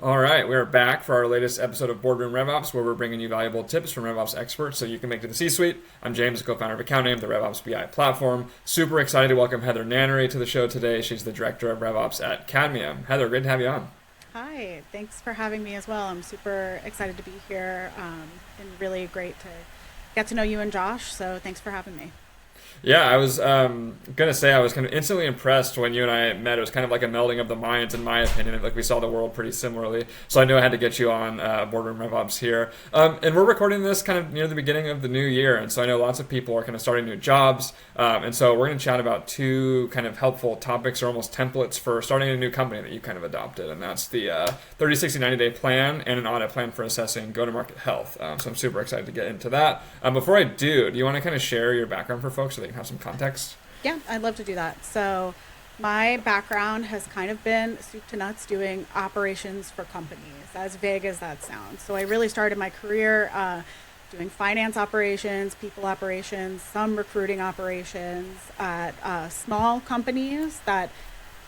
All right, we're back for our latest episode of Boardroom RevOps, where we're bringing you valuable tips from RevOps experts so you can make it to the C-suite. I'm James, co-founder of Accounting, the RevOps BI platform. Super excited to welcome Heather Nannery to the show today. She's the director of RevOps at Cadmium. Heather, great to have you on. Hi, thanks for having me as well. I'm super excited to be here and really great to get to know you and Josh. So thanks for having me. Yeah, I was gonna say I was kind of instantly impressed when you and I met. It was kind of like a melding of the minds, in my opinion. Like we saw the world pretty similarly. So I knew I had to get you on Boardroom RevOps here. And we're recording this kind of near the beginning of the new year, and so I know lots of people are kind of starting new jobs. And so we're gonna chat about two kind of helpful topics or almost templates for starting a new company that you kind of adopted, and that's the 30, 60, 90-day plan and an audit plan for assessing go-to-market health. So I'm super excited to get into that. Before I do you want to kind of share your background for folks so they can have some context? Yeah, I'd love to do that. So my background has kind of been soup to nuts doing operations for companies, as vague as that sounds. So I really started my career doing finance operations, people operations, some recruiting operations at small companies that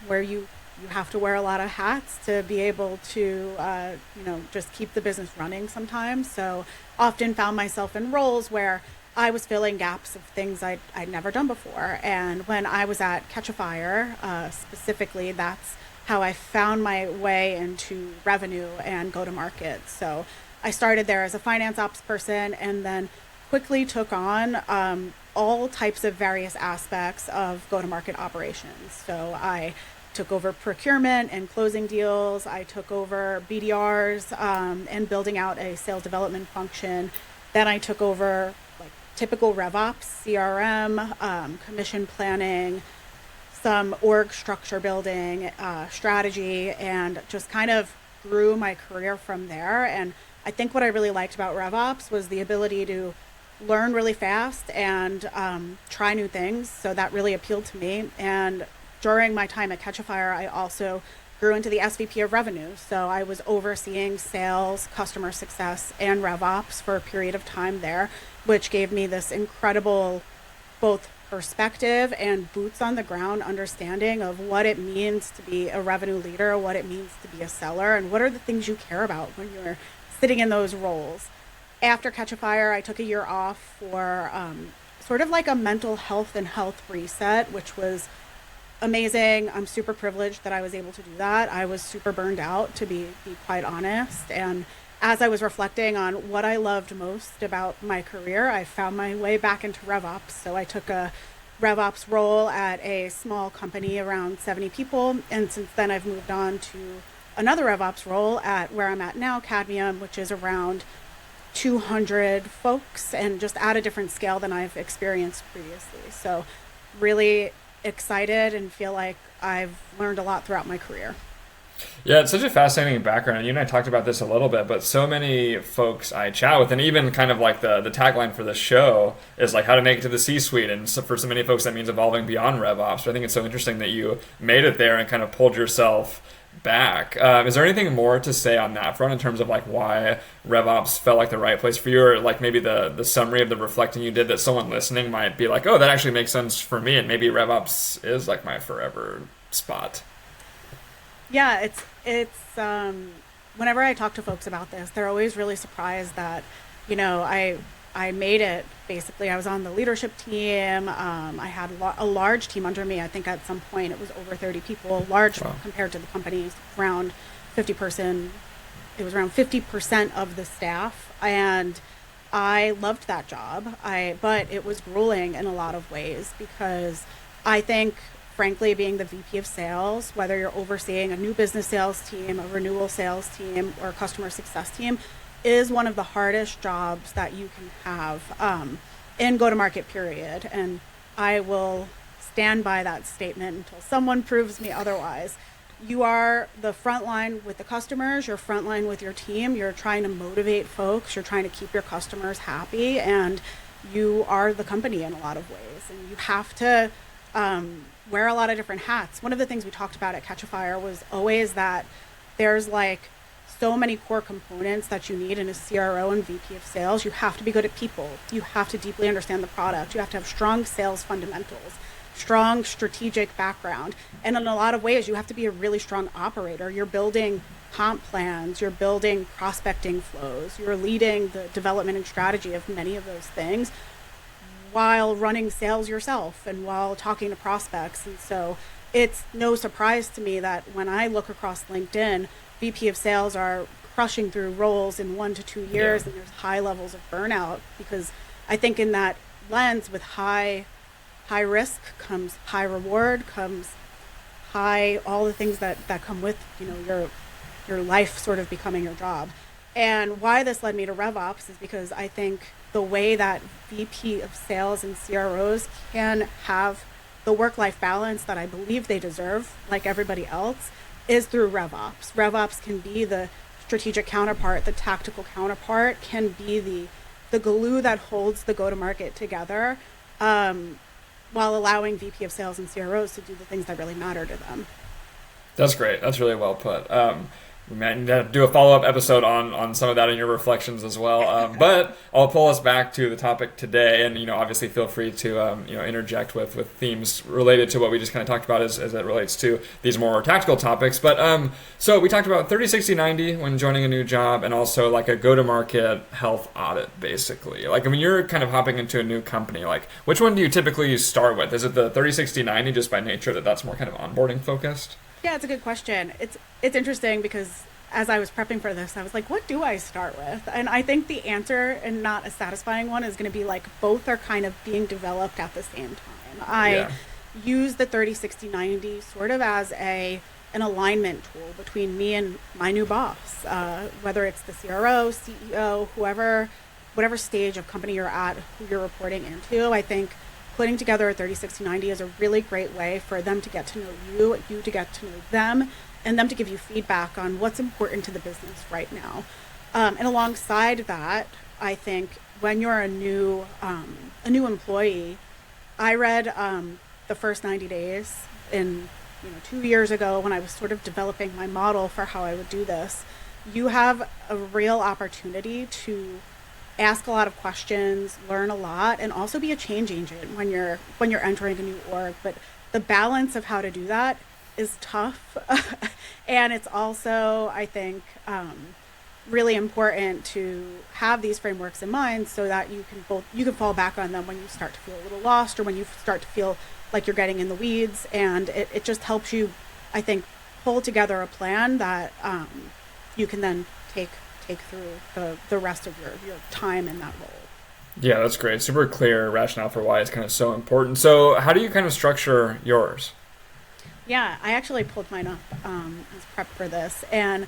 where you have to wear a lot of hats to be able to just keep the business running sometimes. So often found myself in roles where I was filling gaps of things I'd never done before. And when I was at Catch a Fire, specifically, that's how I found my way into revenue and go to market. So I started there as a finance ops person and then quickly took on all types of various aspects of go to market operations. So I took over procurement and closing deals. I took over BDRs and building out a sales development function. Then I took over typical RevOps, CRM, commission planning, some org structure building, strategy, and just kind of grew my career from there. And I think what I really liked about RevOps was the ability to learn really fast and try new things. So that really appealed to me. And during my time at Catch a Fire, I also grew into the SVP of Revenue. So I was overseeing sales, customer success, and RevOps for a period of time there, which gave me this incredible both perspective and boots on the ground understanding of what it means to be a revenue leader, what it means to be a seller, and what are the things you care about when you're sitting in those roles. After Catch a Fire, I took a year off for sort of like a mental health and health reset, which was amazing. I'm super privileged that I was able to do that. I was super burned out, to be quite honest. And as I was reflecting on what I loved most about my career, I found my way back into RevOps. So I took a RevOps role at a small company around 70 people. And since then, I've moved on to another RevOps role at where I'm at now, Cadmium, which is around 200 folks and just at a different scale than I've experienced previously. So really excited and feel like I've learned a lot throughout my career. Yeah, it's such a fascinating background. You and I talked about this a little bit, but so many folks I chat with, and even kind of like the tagline for the show is like how to make it to the C-suite. And so for so many folks, that means evolving beyond RevOps. But I think it's so interesting that you made it there and kind of pulled yourself back. Is there anything more to say on that front in terms of like why RevOps felt like the right place for you, or like maybe the summary of the reflecting you did that someone listening might be like, oh, that actually makes sense for me, and maybe RevOps is like my forever spot. Yeah, whenever I talk to folks about this, they're always really surprised that, I made it. Basically, I was on the leadership team. I had a large team under me. I think at some point it was over 30 people, large Wow. compared to the company's around 50 person. It was around 50% of the staff, and I loved that job. But it was grueling in a lot of ways because I think, frankly, being the VP of sales, whether you're overseeing a new business sales team, a renewal sales team, or a customer success team, is one of the hardest jobs that you can have in go-to-market period. And I will stand by that statement until someone proves me otherwise. You are the front line with the customers, you're front line with your team, you're trying to motivate folks, you're trying to keep your customers happy, and you are the company in a lot of ways. And you have to wear a lot of different hats. One of the things we talked about at Catch a Fire was always that there's like so many core components that you need in a CRO and VP of sales. You have to be good at people. You have to deeply understand the product. You have to have strong sales fundamentals, strong strategic background. And in a lot of ways, you have to be a really strong operator. You're building comp plans, you're building prospecting flows, you're leading the development and strategy of many of those things while running sales yourself and while talking to prospects. And so it's no surprise to me that when I look across LinkedIn, VP of sales are crushing through roles in 1 to 2 years, and there's high levels of burnout, because I think in that lens, with high risk comes high reward, comes high, all the things that come with, your life sort of becoming your job. And why this led me to RevOps is because I think the way that VP of sales and CROs can have the work-life balance that I believe they deserve, like everybody else, is through RevOps. RevOps can be the strategic counterpart, the tactical counterpart, can be the glue that holds the go-to-market together, while allowing VP of sales and CROs to do the things that really matter to them. That's great. That's really well put. We might need to do a follow-up episode on some of that in your reflections as well. But I'll pull us back to the topic today, and obviously feel free to interject with themes related to what we just kind of talked about as it relates to these more tactical topics. But so we talked about 30, 60, 90 when joining a new job, and also like a go-to-market health audit, basically. Like, I mean, you're kind of hopping into a new company. Like, which one do you typically start with? Is it the 30, 60, 90 just by nature that's more kind of onboarding focused? Yeah, it's a good question. It's interesting because as I was prepping for this, I was like, what do I start with? And I think the answer, and not a satisfying one, is going to be like both are kind of being developed at the same time. I use the 30, 60, 90 sort of as an alignment tool between me and my new boss, whether it's the CRO, CEO, whatever stage of company you're at, who you're reporting into. I think putting together a 30, 60, 90 is a really great way for them to get to know you, you to get to know them, and them to give you feedback on what's important to the business right now. And alongside that, I think when you're a new employee, I read the first 90 days in 2 years ago when I was sort of developing my model for how I would do this. You have a real opportunity to ask a lot of questions, learn a lot, and also be a change agent when you're entering a new org. But the balance of how to do that is tough. And it's also, I think, really important to have these frameworks in mind so that you can fall back on them when you start to feel a little lost, or when you start to feel like you're getting in the weeds. And it just helps you, I think, pull together a plan that you can then take through the rest of your time in that role. Yeah, that's great. Super clear rationale for why it's kind of so important. So how do you kind of structure yours? Yeah, I actually pulled mine up as prep for this. And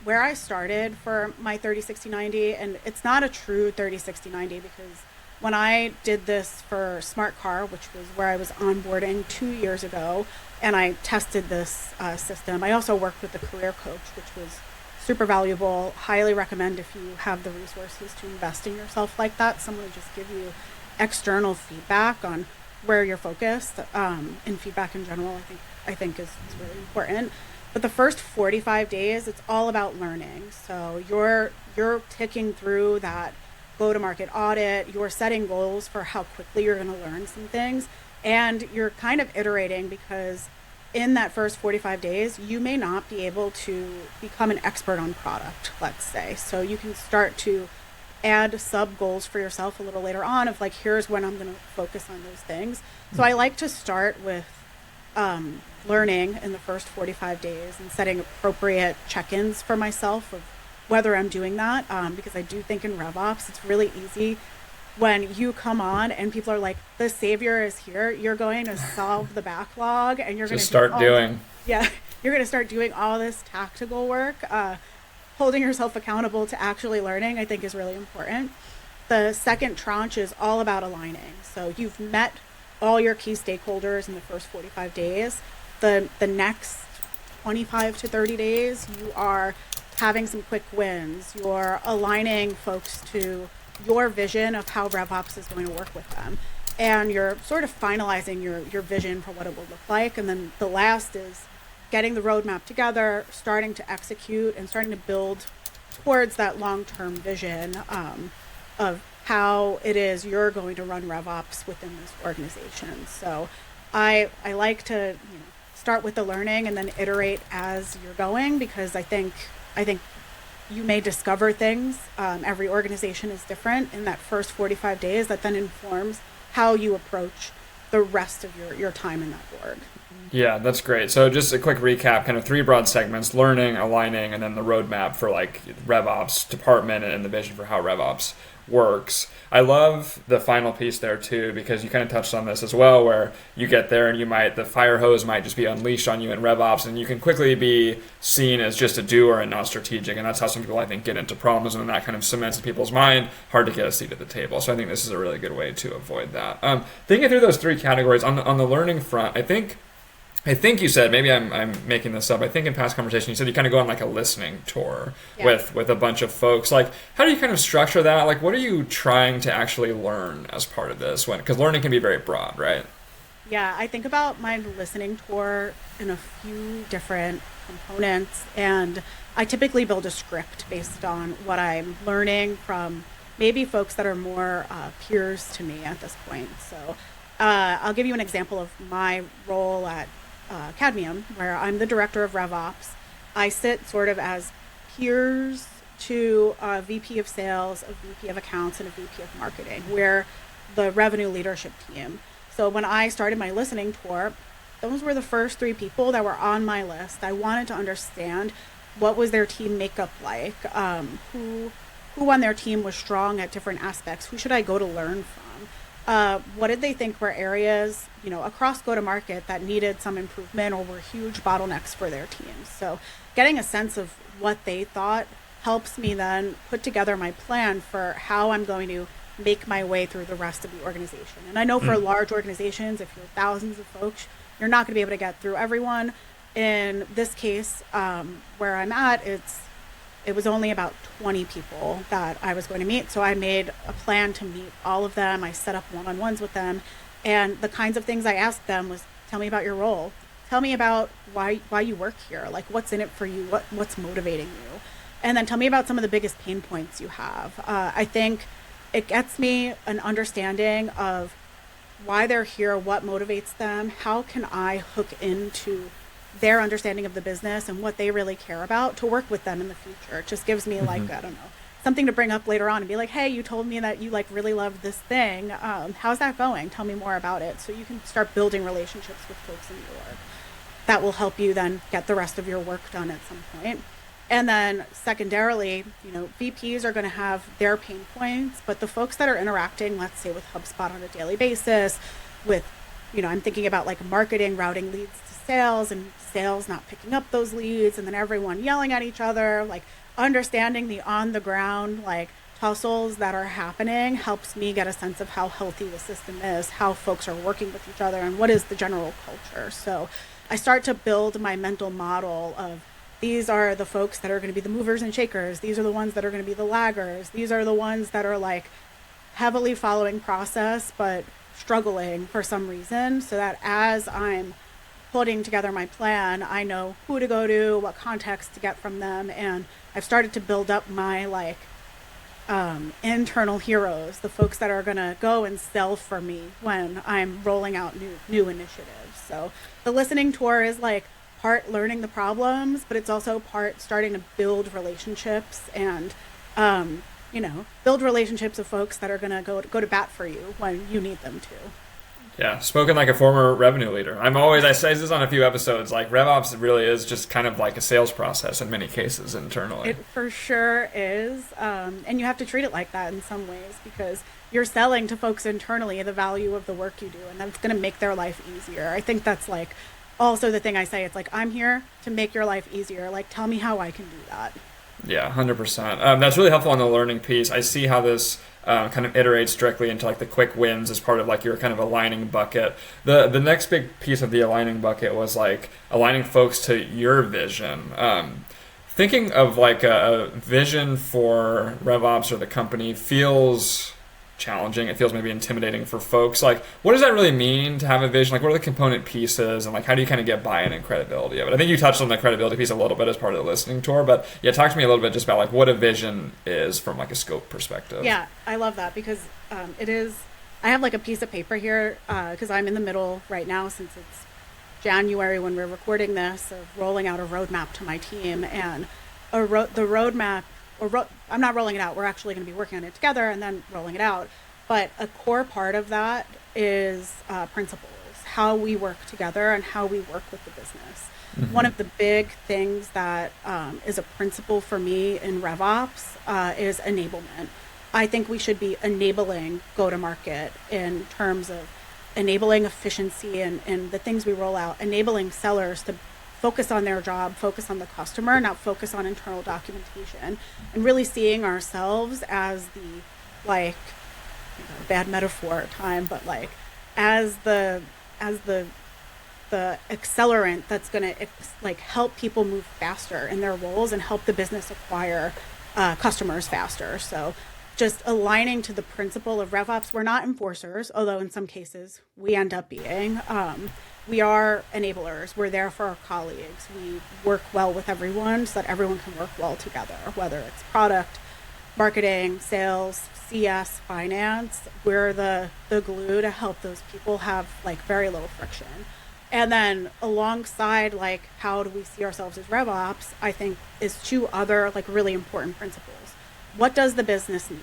where I started for my 30, 60, 90, and it's not a true 30, 60, 90, because when I did this for Smart Car, which was where I was onboarding 2 years ago, and I tested this system, I also worked with the career coach, which was super valuable. Highly recommend if you have the resources to invest in yourself like that, someone to just give you external feedback on where you're focused, and feedback in general, I think is really important. But the first 45 days, it's all about learning. So you're ticking through that go-to-market audit, you're setting goals for how quickly you're going to learn some things, and you're kind of iterating, because in that first 45 days, you may not be able to become an expert on product, let's say. So you can start to add sub goals for yourself a little later on of like, here's when I'm going to focus on those things. So I like to start with learning in the first 45 days and setting appropriate check-ins for myself of whether I'm doing that, because I do think in RevOps, it's really easy when you come on and people are like, the savior is here, you're going to solve the backlog, and you're going to start doing. Yeah, you're going to start doing all this tactical work. Holding yourself accountable to actually learning, I think, is really important. The second tranche is all about aligning. So you've met all your key stakeholders in the first 45 days. The next 25 to 30 days, you are having some quick wins. You're aligning folks to your vision of how RevOps is going to work with them. And you're sort of finalizing your vision for what it will look like. And then the last is getting the roadmap together, starting to execute, and starting to build towards that long-term vision of how it is you're going to run RevOps within this organization. So I like to start with the learning and then iterate as you're going, because I think you may discover things. Every organization is different in that first 45 days that then informs how you approach the rest of your time in that org. Yeah, that's great. So just a quick recap, kind of 3 broad segments: learning, aligning, and then the roadmap for like RevOps department and the vision for how RevOps works. I love the final piece there too, because you kind of touched on this as well, where you get there and the fire hose might just be unleashed on you in RevOps, and you can quickly be seen as just a doer and not strategic. And that's how some people, I think, get into problems, and that kind of cements in people's mind, hard to get a seat at the table. So I think this is a really good way to avoid that. Thinking through those 3 categories on the learning front, I think you said, maybe I'm making this up, I think in past conversation you said you kind of go on like a listening tour with a bunch of folks. Like, how do you kind of structure that? Like, what are you trying to actually learn as part of this? Because learning can be very broad, right? Yeah, I think about my listening tour in a few different components, and I typically build a script based on what I'm learning from maybe folks that are more peers to me at this point. So I'll give you an example of my role at Cadmium, where I'm the director of RevOps. I sit sort of as peers to a VP of sales, a VP of accounts, and a VP of marketing. We're the revenue leadership team. So when I started my listening tour, those were the first 3 people that were on my list. I wanted to understand what was their team makeup like, who on their team was strong at different aspects, who should I go to learn from. What did they think were areas, across go-to-market that needed some improvement or were huge bottlenecks for their teams? So getting a sense of what they thought helps me then put together my plan for how I'm going to make my way through the rest of the organization. And I know for large organizations, if you're thousands of folks, you're not going to be able to get through everyone. In this case, where I'm at, it was only about 20 people that I was going to meet. So I made a plan to meet all of them. I set up one-on-ones with them. And the kinds of things I asked them was, tell me about your role. Tell me about why you work here. Like, what's in it for you? What's motivating you? And then tell me about some of the biggest pain points you have. I think it gets me an understanding of why they're here, what motivates them, how can I hook into their understanding of the business and what they really care about to work with them in the future. It just gives me like, I don't know, something to bring up later on and be like, hey, you told me that you like really loved this thing. How's that going? Tell me more about it. So you can start building relationships with folks in your org. That will help you then get the rest of your work done at some point. And then secondarily, VPs are going to have their pain points, but the folks that are interacting, let's say with HubSpot on a daily basis, with, I'm thinking about like marketing routing leads to sales and sales not picking up those leads, and then everyone yelling at each other, like understanding the on the ground, like tussles that are happening helps me get a sense of how healthy the system is, how folks are working with each other, and what is the general culture. So I start to build my mental model of, these are the folks that are going to be the movers and shakers. These are the ones that are going to be the laggers. These are the ones that are like heavily following process, but struggling for some reason, so that as I'm putting together my plan, I know who to go to, what context to get from them. And I've started to build up my like internal heroes, the folks that are going to go and sell for me when I'm rolling out new initiatives. So the listening tour is like part learning the problems, but it's also part starting to build relationships and, build relationships of folks that are going to go to bat for you when you need them to. Yeah, spoken like a former revenue leader. I say this on a few episodes, like RevOps really is just kind of like a sales process in many cases internally. It for sure is. And you have to treat it like that in some ways, because you're selling to folks internally the value of the work you do, and that's going to make their life easier. I think that's like also the thing I say. It's like, I'm here to make your life easier. Like, tell me how I can do that. Yeah, 100%. That's really helpful on the learning piece. I see how this kind of iterates directly into like the quick wins as part of like your kind of aligning bucket. The next big piece of the aligning bucket was like aligning folks to your vision. Thinking of like a vision for RevOps or the company feels challenging. It feels maybe intimidating for folks. Like, what does that really mean to have a vision? Like, what are the component pieces, and like, how do you kind of get buy-in and credibility of it? I think you touched on the credibility piece a little bit as part of the listening tour, but yeah, talk to me a little bit just about like what a vision is from like a scope perspective. Yeah, I love that, because it is. I have like a piece of paper here because I'm in the middle right now, since it's January when we're recording this of rolling out a roadmap to my team, and the roadmap, I'm not rolling it out. We're actually going to be working on it together and then rolling it out. But a core part of that is principles, how we work together and how we work with the business. Mm-hmm. One of the big things that is a principle for me in RevOps is enablement. I think we should be enabling go-to-market in terms of enabling efficiency and the things we roll out, enabling sellers to focus on their job, focus on the customer, not focus on internal documentation, and really seeing ourselves as the, like, bad metaphor at time, but like as the accelerant that's going to like help people move faster in their roles and help the business acquire customers faster. So just aligning to the principle of RevOps. We're not enforcers, although in some cases we end up being. We are enablers. We're there for our colleagues. We work well with everyone so that everyone can work well together, whether it's product, marketing, sales, CS, finance. We're the glue to help those people have like very little friction. And then alongside like how do we see ourselves as RevOps, I think is two other like really important principles. What does the business need?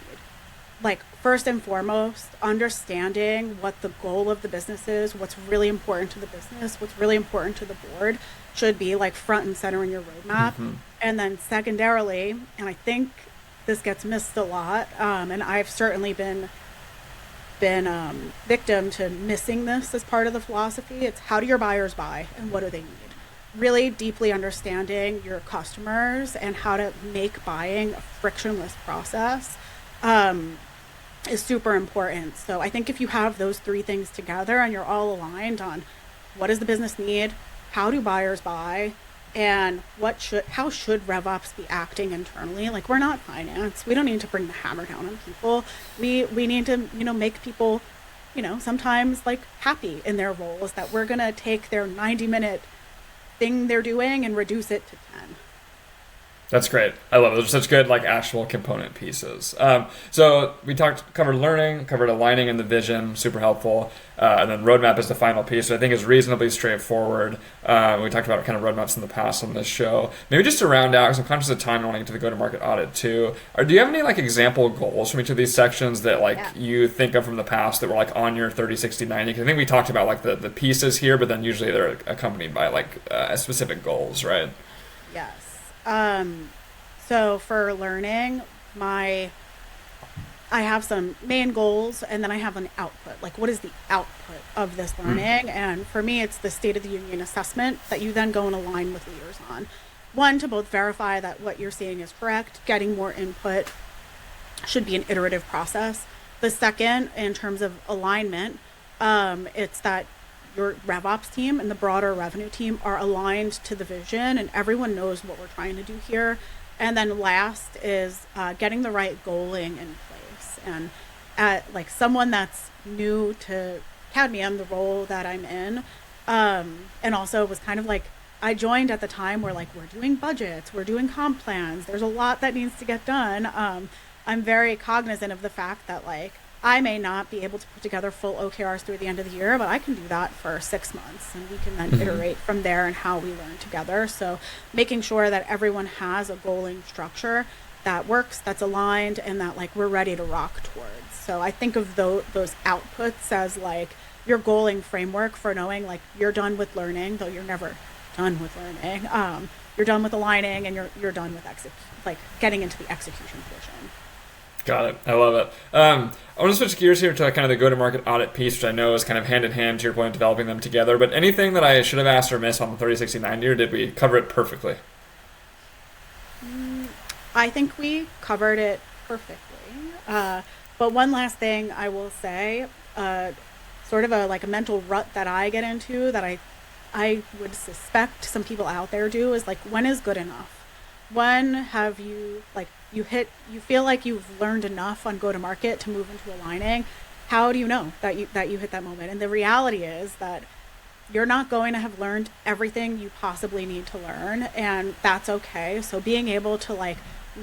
Like first and foremost, understanding what the goal of the business is, what's really important to the business, what's really important to the board should be like front and center in your roadmap. Mm-hmm. And then secondarily, and I think this gets missed a lot, and I've certainly been victim to missing this as part of the philosophy. It's how do your buyers buy and what do they need? Really deeply understanding your customers and how to make buying a frictionless process is super important. So I think if you have those three things together and you're all aligned on what does the business need, how do buyers buy, and how should RevOps be acting internally? Like, we're not finance. We don't need to bring the hammer down on people. We need to, make people, sometimes like happy in their roles, that we're going to take their 90-minute thing they're doing and reduce it to 10. That's great. I love it. Those are such good, like, actionable component pieces. So we covered learning, covered aligning in the vision, super helpful. And then roadmap is the final piece, which I think is reasonably straightforward. We talked about kind of roadmaps in the past on this show. Maybe just to round out, because I'm conscious of time and wanting to get to the go-to-market audit too. Do you have any, like, example goals from each of these sections that, like, you think of from the past that were, like, on your 30, 60, 90? Because I think we talked about, like, the pieces here, but then usually they're accompanied by, like, specific goals, right? Yes. So for learning, I have some main goals and then I have an output. Like, what is the output of this learning? And for me, it's the State of the Union assessment that you then go and align with leaders on. One, to both verify that what you're seeing is correct, getting more input should be an iterative process. The second, in terms of alignment, it's that your RevOps team and the broader revenue team are aligned to the vision and everyone knows what we're trying to do here. And then last is getting the right goaling in place. And like someone that's new to Cadmium, the role that I'm in, and also was kind of like, I joined at the time where like we're doing budgets, we're doing comp plans, there's a lot that needs to get done. I'm very cognizant of the fact that like I may not be able to put together full OKRs through the end of the year, but I can do that for 6 months and we can then iterate from there and how we learn together. So making sure that everyone has a goaling structure that works, that's aligned, and that like we're ready to rock towards. So I think of those outputs as like your goaling framework for knowing like you're done with learning, though you're never done with learning. You're done with aligning and you're done with getting into the execution portion. Got it. I love it. I want to switch gears here to kind of the go-to-market audit piece, which I know is kind of hand in hand to your point of developing them together. But anything that I should have asked or missed on the 30, 60, 90, or did we cover it perfectly? I think we covered it perfectly. But one last thing I will say, sort of a mental rut that I get into that I would suspect some people out there do is like, when is good enough? When have you you feel like you've learned enough on go-to-market to move into aligning? How do you know that you hit that moment? And the reality is that you're not going to have learned everything you possibly need to learn, and that's okay. So being able to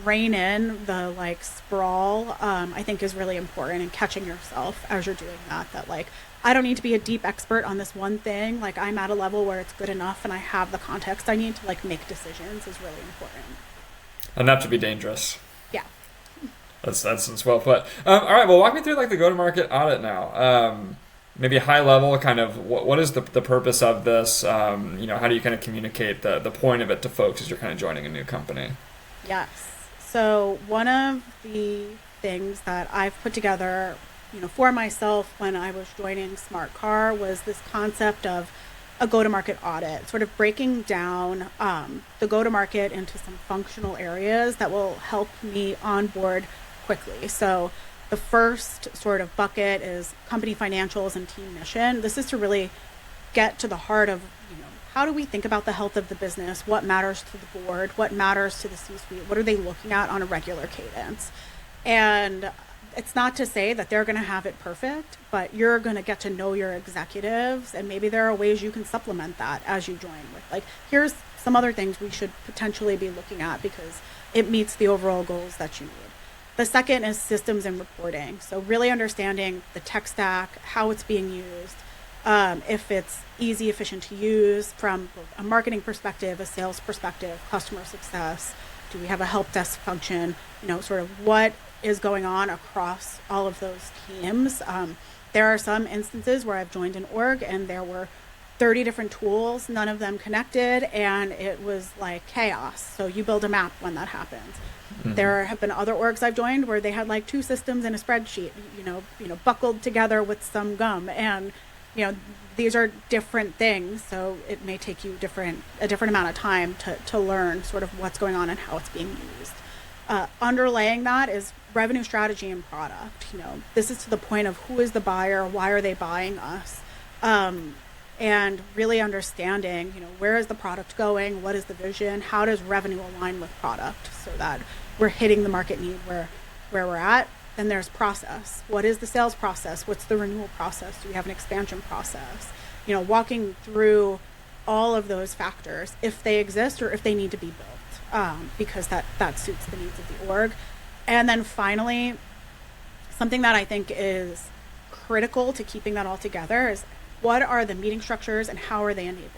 rein in the like sprawl, I think is really important, and catching yourself as you're doing that, that like, I don't need to be a deep expert on this one thing. Like I'm at a level where it's good enough and I have the context I need to like make decisions is really important. Enough to be dangerous. Yeah. That's well put. All right, well, walk me through like the go-to-market audit now. Maybe high level, kind of what is the purpose of this? How do you kind of communicate the point of it to folks as you're kind of joining a new company? Yes. So one of the things that I've put together, for myself when I was joining Smart Car was this concept of a go-to-market audit, sort of breaking down the go-to-market into some functional areas that will help me onboard quickly. So the first sort of bucket is company financials and team mission. This is to really get to the heart of, how do we think about the health of the business? What matters to the board? What matters to the C-suite? What are they looking at on a regular cadence? And it's not to say that they're going to have it perfect, but you're going to get to know your executives, and maybe there are ways you can supplement that as you join with, like, here's some other things we should potentially be looking at because it meets the overall goals that you need. The second is systems and reporting. So really understanding the tech stack, how it's being used, if it's easy, efficient to use from a marketing perspective, a sales perspective, customer success. Do we have a help desk function? Sort of what is going on across all of those teams. There are some instances where I've joined an org and there were 30 different tools, none of them connected, and it was like chaos. So you build a map when that happens. Mm-hmm. There have been other orgs I've joined where they had like 2 systems in a spreadsheet, buckled together with some gum, and these are different things. So it may take you a different amount of time to learn sort of what's going on and how it's being used. Underlaying that is revenue strategy and product. This is to the point of who is the buyer, why are they buying us, and really understanding, where is the product going, what is the vision, how does revenue align with product so that we're hitting the market need where we're at. Then there's process. What is the sales process? What's the renewal process? Do we have an expansion process? Walking through all of those factors, if they exist or if they need to be built. Because that suits the needs of the org. And then finally, something that I think is critical to keeping that all together is what are the meeting structures and how are they enabled?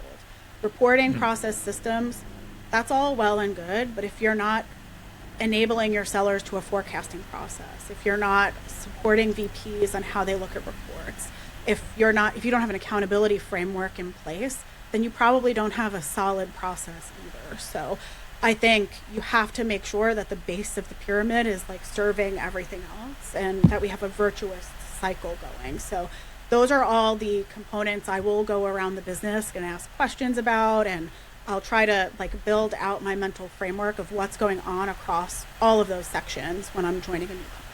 Reporting, process, systems, that's all well and good, but if you're not enabling your sellers to a forecasting process, if you're not supporting VPs on how they look at reports, if you don't have an accountability framework in place, then you probably don't have a solid process either. So I think you have to make sure that the base of the pyramid is like serving everything else and that we have a virtuous cycle going. So those are all the components I will go around the business and ask questions about, and I'll try to like build out my mental framework of what's going on across all of those sections when I'm joining a new company.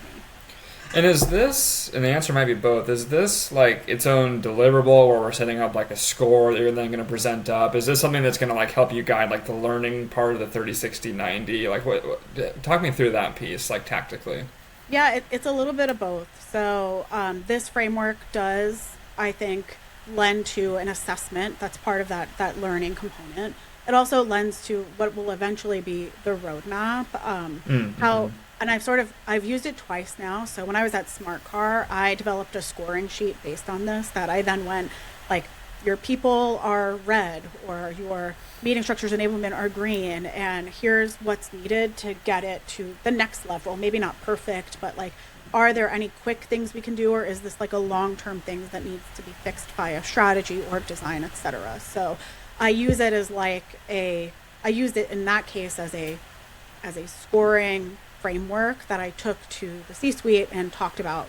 And is this, and the answer might be both, is this like its own deliverable where we're setting up like a score that you're then going to present up? Is this something that's going to like help you guide like the learning part of the 30, 60, 90? Like what talk me through that piece, like tactically. Yeah, it's a little bit of both. So this framework does, I think, lend to an assessment that's part of that learning component. It also lends to what will eventually be the roadmap. And I've used it twice now. So when I was at Smart Car, I developed a scoring sheet based on this that I then went like, your people are red or your meeting structures enablement are green, and here's what's needed to get it to the next level. Maybe not perfect, but like, are there any quick things we can do, or is this like a long-term thing that needs to be fixed by a strategy or design, etc.? So I use it as I used it in that case as a scoring framework that I took to the C-suite and talked about,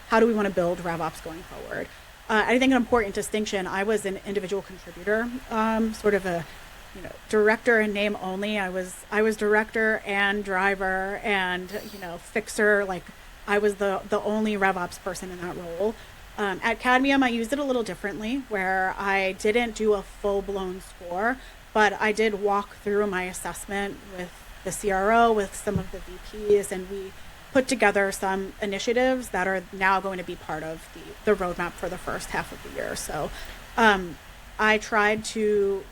how do we want to build RevOps going forward? I think an important distinction, I was an individual contributor, sort of a director in name only. I was director and driver and fixer. Like I was the only RevOps person in that role. At Cadmium, I used it a little differently, where I didn't do a full-blown score, but I did walk through my assessment with the CRO, with some of the VPs, and we put together some initiatives that are now going to be part of the roadmap for the first half of the year. So I tried to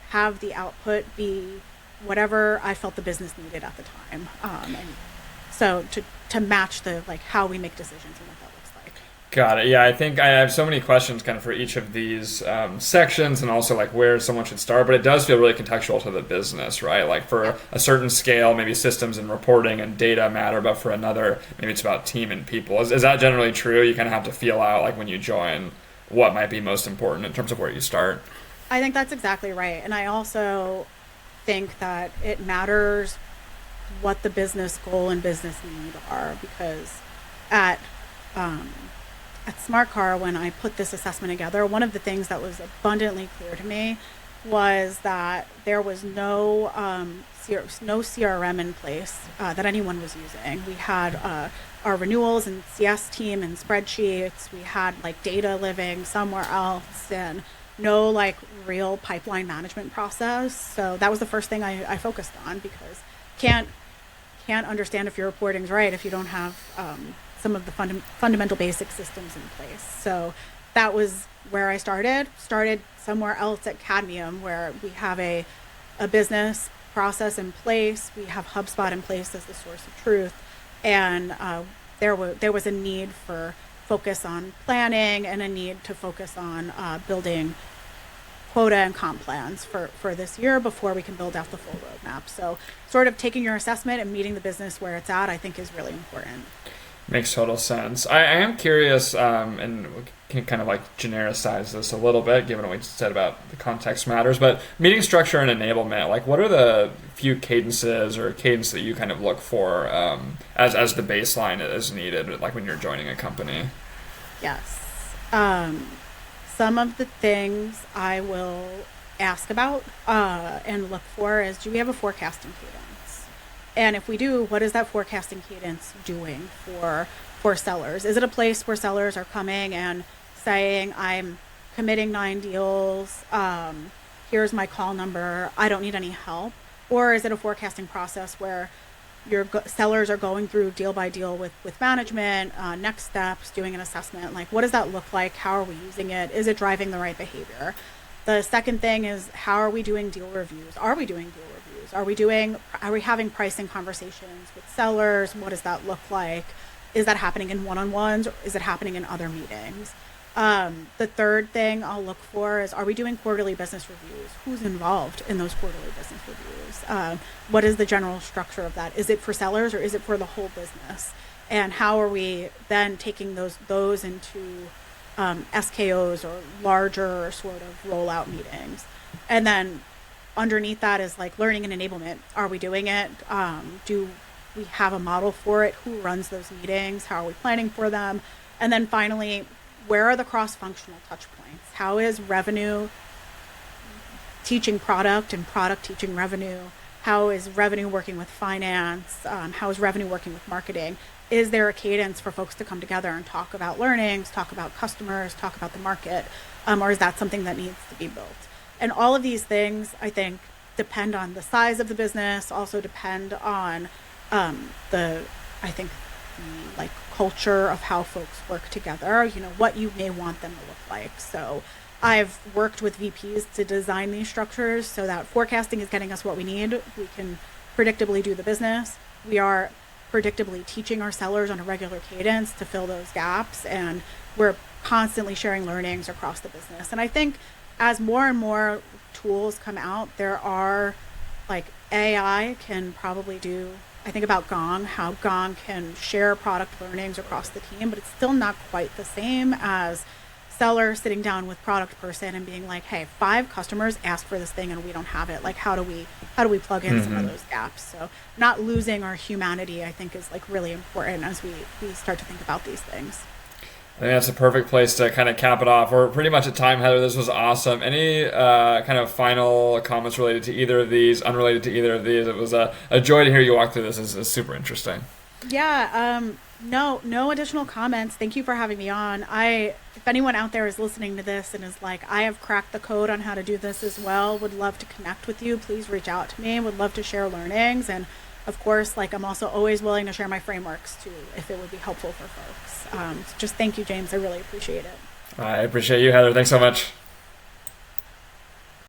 have the output be whatever I felt the business needed at the time. And so to match the like how we make decisions and what that looks like. Got it. Yeah, I think I have so many questions kind of for each of these sections, and also like where someone should start, but it does feel really contextual to the business, right? Like for a certain scale, maybe systems and reporting and data matter, but for another, maybe it's about team and people. Is that generally true? You kind of have to feel out like when you join what might be most important in terms of where you start. I think that's exactly right. And I also think that it matters what the business goal and business need are, because at Smart Car, when I put this assessment together, one of the things that was abundantly clear to me was that there was no CRM in place that anyone was using. We had our renewals and CS team and spreadsheets. We had like data living somewhere else, and no like real pipeline management process. So that was the first thing I focused on, because can't understand if your reporting's right if you don't have some of the fundamental basic systems in place. So that was where I started somewhere else at Cadmium, where we have a business process in place. We have HubSpot in place as the source of truth. And there was a need for focus on planning and a need to focus on building quota and comp plans for this year before we can build out the full roadmap. So sort of taking your assessment and meeting the business where it's at, I think is really important. Makes total sense. I am curious, and we can kind of like genericize this a little bit, given what we said about the context matters, but meeting structure and enablement, like what are the few cadences or cadence that you kind of look for as the baseline is needed, like when you're joining a company? Yes. Some of the things I will ask about and look for is, do we have a forecasting cadence? And if we do, what is that forecasting cadence doing for sellers? Is it a place where sellers are coming and saying, I'm committing 9 deals, here's my call number, I don't need any help? Or is it a forecasting process where your sellers are going through deal by deal with management, next steps, doing an assessment, like what does that look like? How are we using it? Is it driving the right behavior? The second thing is, how are we doing deal reviews? Are we doing deal reviews? Are we having pricing conversations with sellers? What does that look like? Is that happening in one-on-ones, or is it happening in other meetings? The third thing I'll look for is, are we doing quarterly business reviews? Who's involved in those quarterly business reviews? What is the general structure of that? Is it for sellers or is it for the whole business? And how are we then taking those into SKOs or larger sort of rollout meetings? And then underneath that is like learning and enablement. Are we doing it? Do we have a model for it? Who runs those meetings? How are we planning for them? And then finally, where are the cross-functional touch points? How is revenue teaching product and product teaching revenue? How is revenue working with finance? How is revenue working with marketing? Is there a cadence for folks to come together and talk about learnings, talk about customers, talk about the market? Or is that something that needs to be built? And all of these things, I think, depend on the size of the business, also depend on the culture of how folks work together, what you may want them to look like. So I've worked with VPs to design these structures so that forecasting is getting us what we need. We can predictably do the business. We are predictably teaching our sellers on a regular cadence to fill those gaps, and we're constantly sharing learnings across the business. And I think as more and more tools come out, there are like AI can probably do, I think about Gong, how Gong can share product learnings across the team, but it's still not quite the same as seller sitting down with product person and being like, hey, 5 customers asked for this thing and we don't have it. Like, how do we plug in some of those gaps? So not losing our humanity, I think, is like really important as we start to think about these things. I think that's a perfect place to kind of cap it off. We're pretty much at time, Heather. This was awesome. Any kind of final comments related to either of these, unrelated to either of these? It was a joy to hear you walk through this. It's super interesting. Yeah. No additional comments. Thank you for having me on. If anyone out there is listening to this and is like, I have cracked the code on how to do this as well, would love to connect with you. Please reach out to me. Would love to share learnings. And of course, I'm also always willing to share my frameworks too, if it would be helpful for folks. So just thank you, James. I really appreciate it. I appreciate you, Heather. Thanks so much.